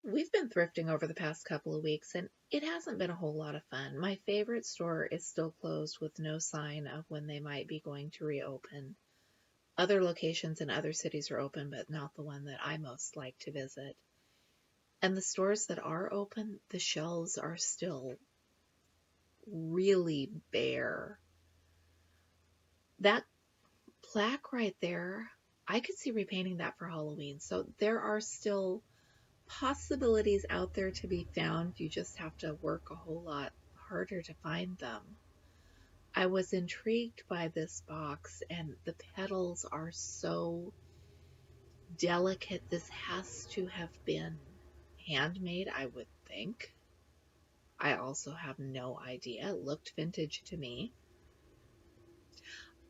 We've been thrifting over the past couple of weeks, and it hasn't been a whole lot of fun. My favorite store is still closed with no sign of when they might be going to reopen. Other locations in other cities are open, but not the one that I most like to visit. And the stores that are open, the shelves are still really bare. That plaque right there, I could see repainting that for Halloween. So there are still possibilities out there to be found. You just have to work a whole lot harder to find them. I was intrigued by this box, and the petals are so delicate. This has to have been handmade, I would think. I also have no idea. It looked vintage to me.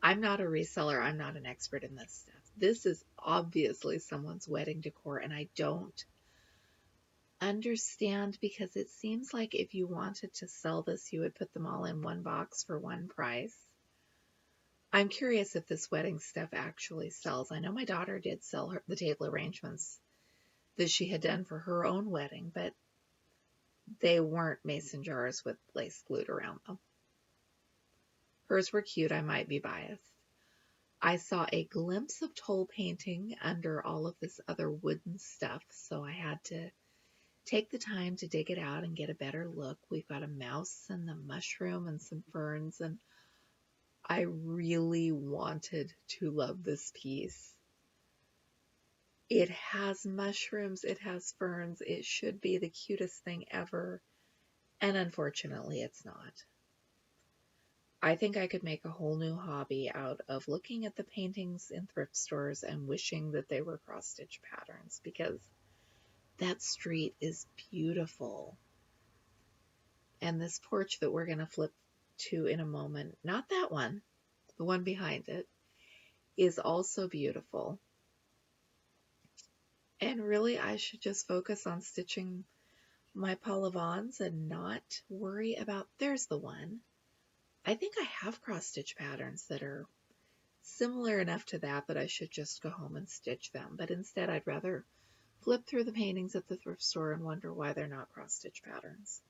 I'm not a reseller. I'm not an expert in this stuff. This is obviously someone's wedding decor, and I don't understand because it seems like if you wanted to sell this, you would put them all in one box for one price. I'm curious if this wedding stuff actually sells. I know my daughter did sell the table arrangements that she had done for her own wedding, but they weren't mason jars with lace glued around them. Hers were cute. I might be biased. I saw a glimpse of Tole painting under all of this other wooden stuff, so I had to take the time to dig it out and get a better look. We've got a mouse and a mushroom and some ferns, and I really wanted to love this piece. It has mushrooms, it has ferns, it should be the cutest thing ever, and unfortunately it's not. I think I could make a whole new hobby out of looking at the paintings in thrift stores and wishing that they were cross-stitch patterns, because that street is beautiful. And this porch that we're going to flip to in a moment, not that one, the one behind it, is also beautiful. And really, I should just focus on stitching my Paula Vons and not worry about, there's the one. I think I have cross-stitch patterns that are similar enough to that I should just go home and stitch them. But instead, I'd rather flip through the paintings at the thrift store and wonder why they're not cross-stitch patterns.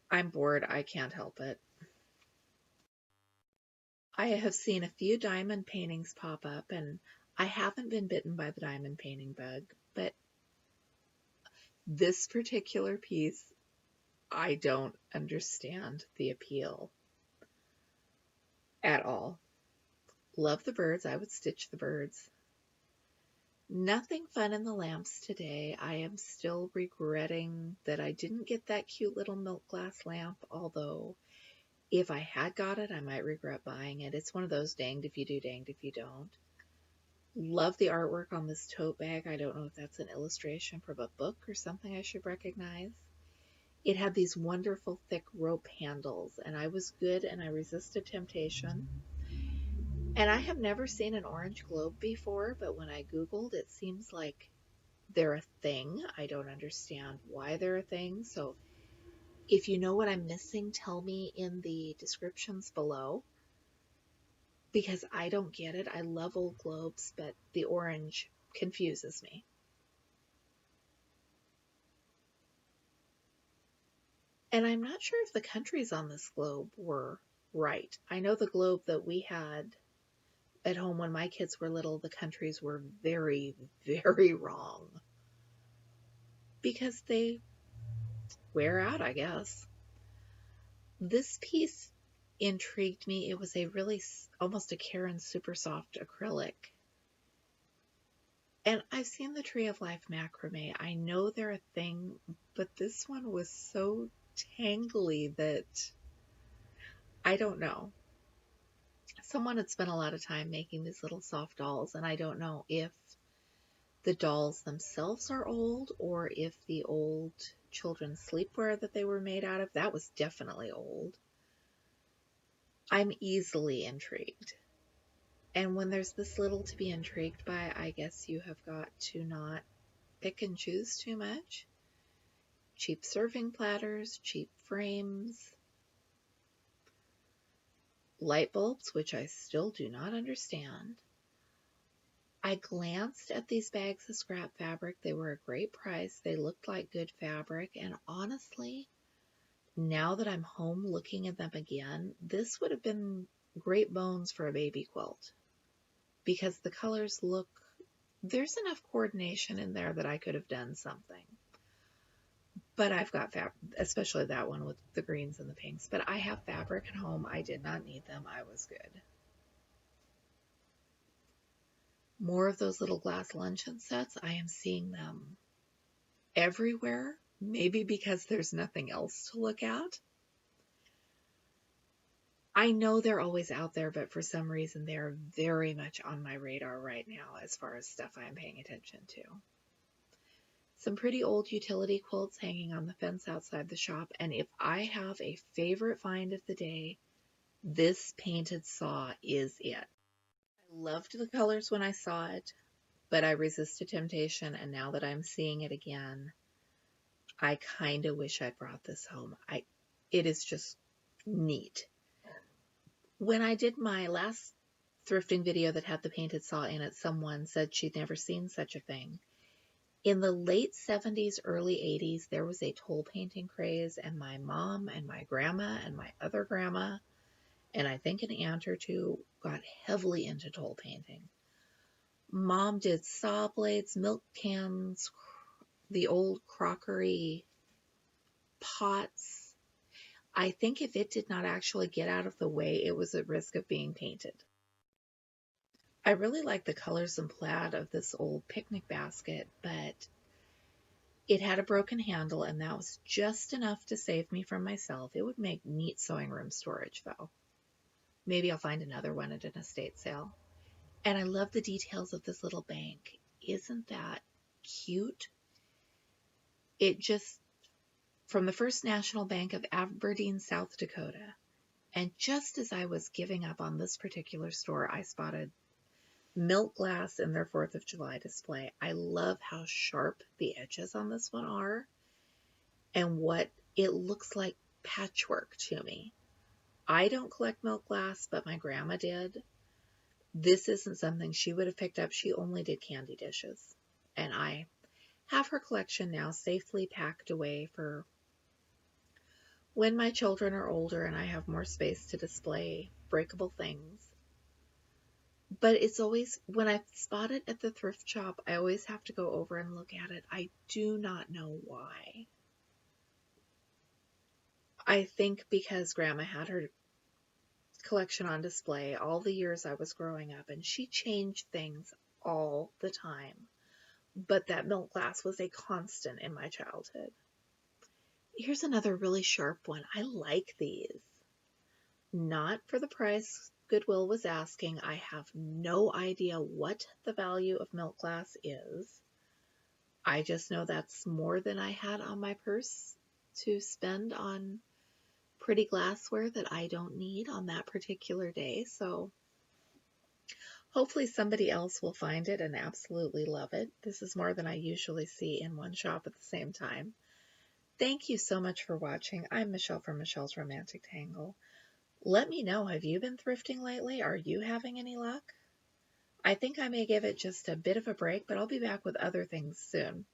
I'm bored. I can't help it. I have seen a few diamond paintings pop up, and I haven't been bitten by the diamond painting bug, but this particular piece, I don't understand the appeal at all. Love the birds. I would stitch the birds. Nothing fun in the lamps today. I am still regretting that I didn't get that cute little milk glass lamp, although if I had got it, I might regret buying it. It's one of those danged if you do, danged if you don't. Love the artwork on this tote bag. I don't know if that's an illustration from a book or something I should recognize. It had these wonderful thick rope handles, and I was good and I resisted temptation. And I have never seen an orange globe before, but when I Googled, it seems like they're a thing. I don't understand why they're a thing. So if you know what I'm missing, tell me in the descriptions below, because I don't get it. I love old globes, but the orange confuses me. And I'm not sure if the countries on this globe were right. I know the globe that we had at home when my kids were little, the countries were very, very wrong. Because they wear out, I guess. This piece intrigued me. It was a really, almost a Karen super soft acrylic. And I've seen the Tree of Life macrame. I know they're a thing, but this one was so tangly that I don't know. Someone had spent a lot of time making these little soft dolls, and I don't know if the dolls themselves are old or if the old children's sleepwear that they were made out of, that was definitely old. I'm easily intrigued. And when there's this little to be intrigued by, I guess you have got to not pick and choose too much. Cheap serving platters, cheap frames, light bulbs, which I still do not understand. I glanced at these bags of scrap fabric. They were a great price. They looked like good fabric. And honestly, now that I'm home looking at them again, this would have been great bones for a baby quilt because the colors look, there's enough coordination in there that I could have done something. But I've got fabric, especially that one with the greens and the pinks. But I have fabric at home. I did not need them. I was good. More of those little glass luncheon sets. I am seeing them everywhere. Maybe because there's nothing else to look at. I know they're always out there, but for some reason they're very much on my radar right now as far as stuff I'm paying attention to. Some pretty old utility quilts hanging on the fence outside the shop, and if I have a favorite find of the day, this painted saw is it. I loved the colors when I saw it, but I resisted temptation, and now that I'm seeing it again, I kind of wish I'd brought this home. It is just neat. When I did my last thrifting video that had the painted saw in it, someone said she'd never seen such a thing. In the late 70s, early 80s, there was a Tole painting craze, and my mom and my grandma and my other grandma, and I think an aunt or two, got heavily into Tole painting. Mom did saw blades, milk cans, the old crockery pots. I think if it did not actually get out of the way, it was at risk of being painted. I really like the colors and plaid of this old picnic basket, but it had a broken handle, and that was just enough to save me from myself. It would make neat sewing room storage, though. Maybe I'll find another one at an estate sale. And I love the details of this little bank. Isn't that cute? It just, from the First National Bank of Aberdeen, South Dakota. And just as I was giving up on this particular store, I spotted milk glass in their 4th of July display. I love how sharp the edges on this one are and what it looks like patchwork to me. I don't collect milk glass, but my grandma did. This isn't something she would have picked up. She only did candy dishes. And I have her collection now safely packed away for when my children are older and I have more space to display breakable things. But it's always, when I spot it at the thrift shop, I always have to go over and look at it. I do not know why. I think because Grandma had her collection on display all the years I was growing up, and she changed things all the time. But that milk glass was a constant in my childhood. Here's another really sharp one. I like these. Not for the price Goodwill was asking. I have no idea what the value of milk glass is. I just know that's more than I had on my purse to spend on pretty glassware that I don't need on that particular day. So hopefully somebody else will find it and absolutely love it. This is more than I usually see in one shop at the same time. Thank you so much for watching. I'm Michelle from Michelle's Romantic Tangle. Let me know, have you been thrifting lately? Are you having any luck? I think I may give it just a bit of a break, but I'll be back with other things soon.